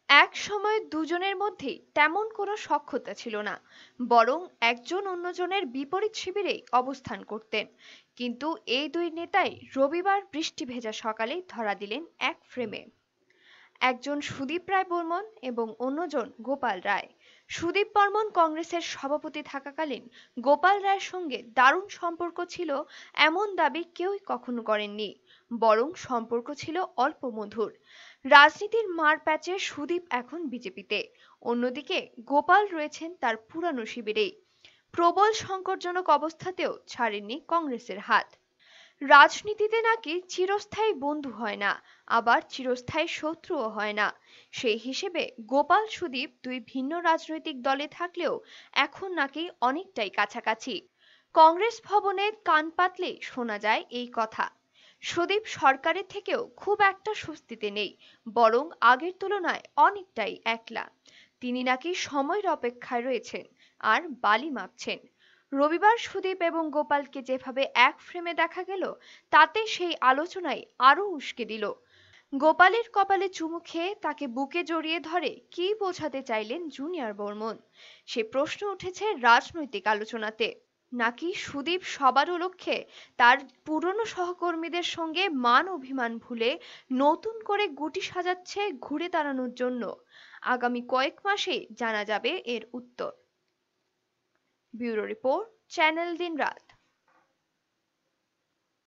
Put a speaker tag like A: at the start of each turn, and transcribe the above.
A: এক সময় দুজনের মধ্যেই তেমন কোনো সখ্যতা ছিল না, বরং একজন অন্যজনের বিপরীত শিবিরেই অবস্থান করতেন। কিন্তু এই দুই নেতাই রবিবার বৃষ্টি ভেজা সকালেই ধরা দিলেন এক ফ্রেমে। একজন সুদীপ রায় বর্মন এবং অন্যজন গোপাল রায়। সুদীপ বর্মন কংগ্রেসের সভাপতি থাকাকালীন গোপাল রায়ের সঙ্গে দারুণ সম্পর্ক ছিল, এমন দাবি কেউই কখনো করেননি। বরং সম্পর্ক ছিল অল্প মধুর। রাজনীতির মারপ্যাচে সুদীপ এখন বিজেপিতে, অন্যদিকে গোপাল রয়েছেন তার পুরানো শিবিরেই। প্রবল সংকটজনক অবস্থাতেও ছাড়েননি কংগ্রেসের হাত। রাজনীতিতে নাকি চিরস্থায়ী বন্ধু হয় না, আবার চিরস্থায়ী শত্রুও হয় না। সেই হিসেবে গোপাল সুদীপ দুই ভিন্ন রাজনৈতিক দলে থাকলেও এখন নাকি অনেকটাই কাছাকাছি। কংগ্রেস ভবনে কান পাতলে শোনা যায় এই কথা। সুদীপ সরকারের থেকেও খুব একটা স্বস্তিতে নেই, বরং আগের তুলনায় অনেকটাই একলা। তিনি নাকি সময়ের অপেক্ষায় রয়েছেন আর বালি মাপছেন। রবিবার সুদীপ এবং গোপালকে যেভাবে এক ফ্রেমে দেখা গেল, তাতে সেই আলোচনায় আরো উস্কে দিল। গোপালের কপালে চুমু খেয়ে তাকে বুকে জড়িয়ে ধরে কি বোঝাতে চাইলেন জুনিয়র বর্মন, সে প্রশ্ন উঠেছে রাজনৈতিক আলোচনাতে। নাকি সুদীপ সবার লক্ষ্যে তার পুরনো সহকর্মীদের সঙ্গে মান অভিমান ভুলে নতুন করে গুটি সাজাচ্ছে ঘুরে দাঁড়ানোর জন্য? আগামী কয়েক মাসে জানা যাবে এর উত্তর। ব্যুরো রিপোর্ট, চ্যানেল দিনরাত।